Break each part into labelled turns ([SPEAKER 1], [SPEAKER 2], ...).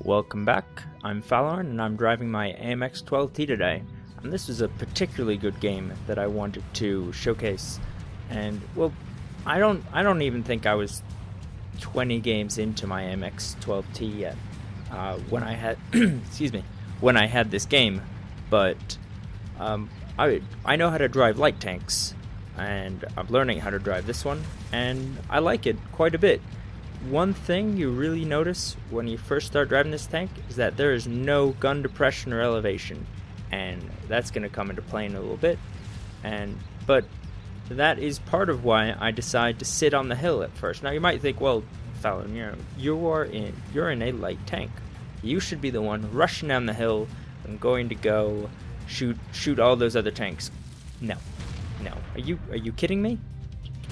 [SPEAKER 1] Welcome back, I'm Fallon and I'm driving my AMX12t today, and this is a particularly good game that I wanted to showcase. And well, I don't even think I was 20 games into my AMX12t yet when I had when I had this game, but I know how to drive light tanks, and I'm learning how to drive this one, and I like it quite a bit. One thing you really notice when you first start driving this tank is that there is no gun depression or elevation, and that's going to come into play in a little bit. But that is part of why I decide to sit on the hill at first. Now you might think, well, Fallon, you're in a light tank. You should be the one rushing down the hill and going to go shoot all those other tanks. No. Are you kidding me?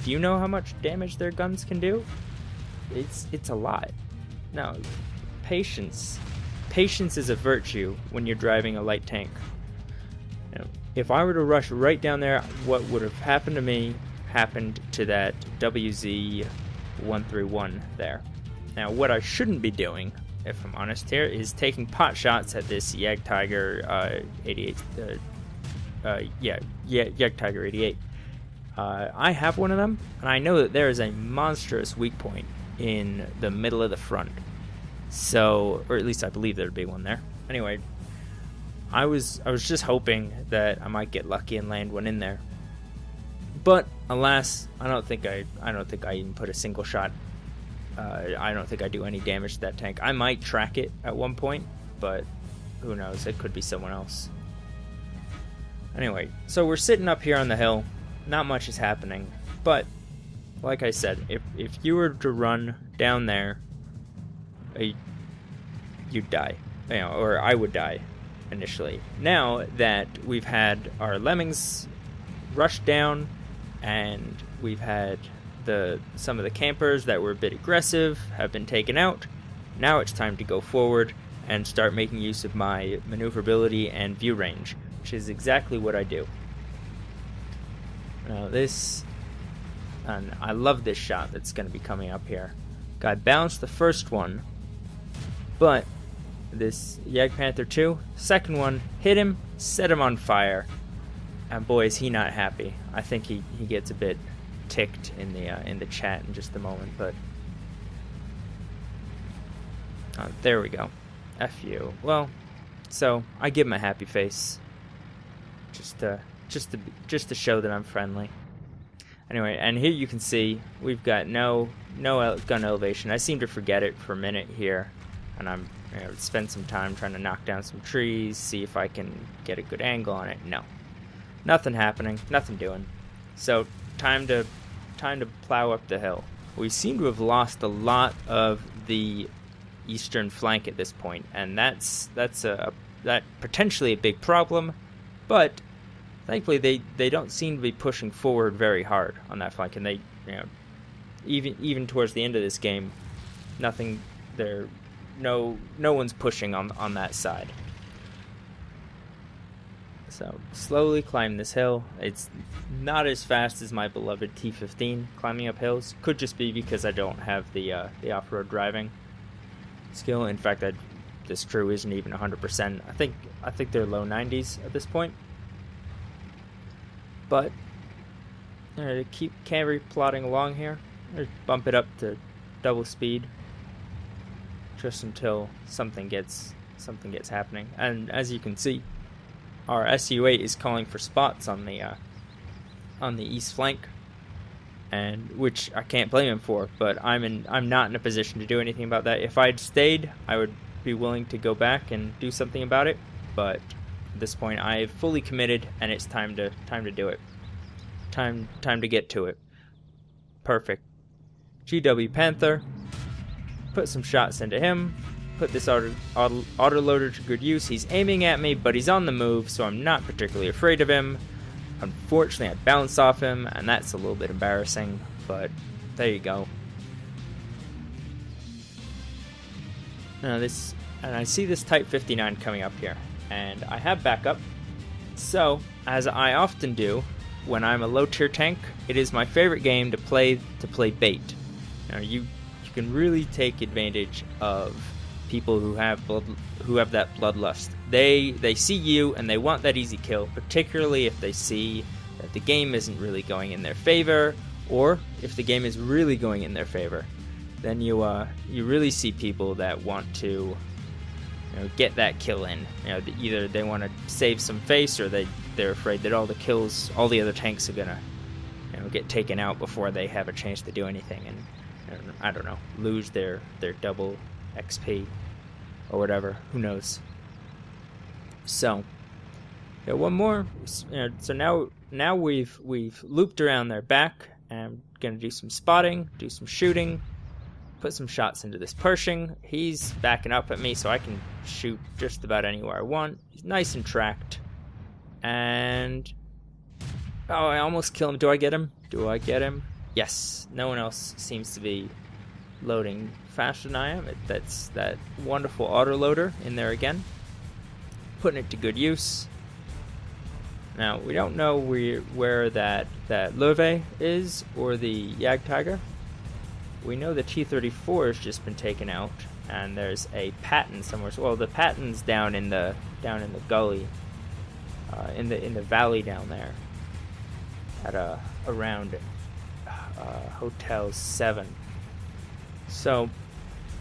[SPEAKER 1] Do you know how much damage their guns can do? It's a lot. No, patience is a virtue when you're driving a light tank. If I were to rush right down there, what would have happened to me happened to that WZ-131 there. Now, what I shouldn't be doing, if I'm honest here, is taking pot shots at this Jagdtiger 88. Jagdtiger 88. I have one of them, and I know that there is a monstrous weak point in the middle of the front. So, or at least I believe there'd be one there. Anyway, I was just hoping that I might get lucky and land one in there. But alas, I don't think I even put a single shot. I don't think I do any damage to that tank. I might track it at one point, but who knows? It could be someone else. Anyway, so we're sitting up here on the hill. Not much is happening, but like I said, if you were to run down there, you'd die, or I would die initially. Now that we've had our lemmings rushed down, and we've had some of the campers that were a bit aggressive have been taken out, now it's time to go forward and start making use of my maneuverability and view range, which is exactly what I do. Now and I love this shot that's going to be coming up here. I bounced the first one, but this Jagdpanther 2, second one, hit him, set him on fire, and boy is he not happy. I think he gets a bit ticked in the chat in just a moment, but there we go. F you. Well, so I give him a happy face, just to show that I'm friendly. Anyway, and here you can see we've got no gun elevation. I seem to forget it for a minute here, and I'm spend some time trying to knock down some trees, see if I can get a good angle on it. No, nothing happening, nothing doing. So time to plow up the hill. We seem to have lost a lot of the eastern flank at this point, and that's potentially a big problem, but thankfully, they don't seem to be pushing forward very hard on that flank, and they, even towards the end of this game, no one's pushing on that side. So slowly climb this hill. It's not as fast as my beloved T15 climbing up hills. Could just be because I don't have the off-road driving skill. In fact, this crew isn't even 100%. I think they're low 90s at this point. But to keep carry plodding along here, bump it up to double speed, just until something gets happening. And as you can see, our SU-8 is calling for spots on the east flank, and which I can't blame him for. But I'm not in a position to do anything about that. If I'd stayed, I would be willing to go back and do something about it. But at this point, I've fully committed, and it's time to do it. Time to get to it. Perfect. GW Panther. Put some shots into him. Put this autoloader to good use. He's aiming at me, but he's on the move, so I'm not particularly afraid of him. Unfortunately, I bounce off him, and that's a little bit embarrassing, but there you go. Now I see this Type 59 coming up here, and I have backup. So, as I often do when I'm a low tier tank, it is my favorite game to play bait. Now you can really take advantage of people who have that bloodlust. They see you and they want that easy kill, particularly if they see that the game isn't really going in their favor, or if the game is really going in their favor. Then you really see people that want to get that kill in. Either they want to save some face, or they're afraid that all the other tanks are gonna get taken out before they have a chance to do anything, and I don't know, lose their double XP or whatever. Who knows? So one more. So now we've looped around their back, and I'm gonna do some spotting, do some shooting, put some shots into this Pershing. He's backing up at me, so I can shoot just about anywhere I want. He's nice and tracked. And I almost kill him. Do I get him? Yes. No one else seems to be loading faster than I am. That's that wonderful autoloader in there again, putting it to good use. Now we don't know where that Leuve is, or the Jagdtiger. We know the T-34 has just been taken out, and there's a Patton somewhere. Well, the Patton's down in the gully, in the valley down there, at around Hotel 7. So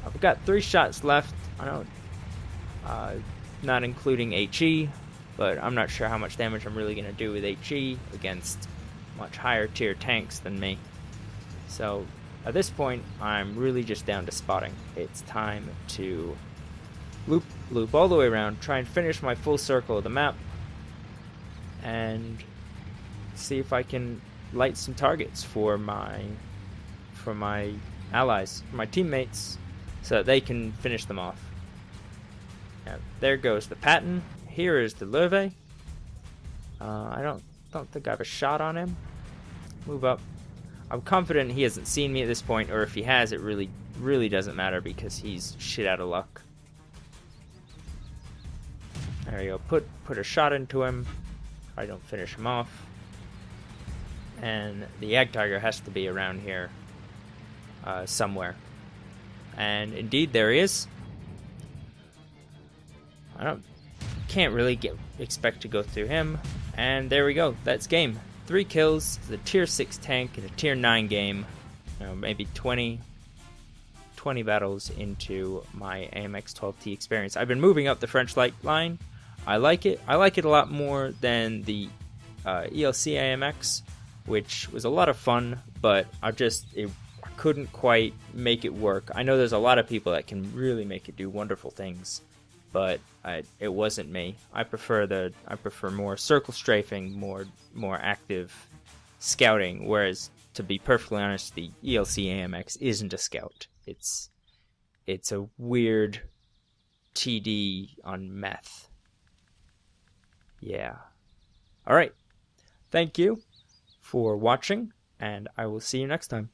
[SPEAKER 1] I've got 3 shots left. I don't, not including HE, but I'm not sure how much damage I'm really gonna do with HE against much higher tier tanks than me. So at this point, I'm really just down to spotting. It's time to loop all the way around, try and finish my full circle of the map, and see if I can light some targets for my allies, for my teammates, so that they can finish them off. Now, there goes the Patton. Here is the Leuve. I don't think I have a shot on him. Move up. I'm confident he hasn't seen me at this point, or if he has, it really doesn't matter because he's shit out of luck. There you go. Put a shot into him. I don't finish him off. And the Jagdtiger has to be around here somewhere. And indeed, there he is. Can't really expect to go through him. And there we go. That's game. 3 kills, the tier 6 tank in a tier 9 game. Maybe 20 battles into my AMX12t experience. I've been moving up the French light line. I like it. I like it a lot more than the ELC AMX, which was a lot of fun, but I couldn't quite make it work. I know there's a lot of people that can really make it do wonderful things, but it wasn't me. I prefer more circle strafing, more active scouting. Whereas, to be perfectly honest, the ELC AMX isn't a scout. It's a weird TD on meth. Yeah. All right. Thank you for watching, and I will see you next time.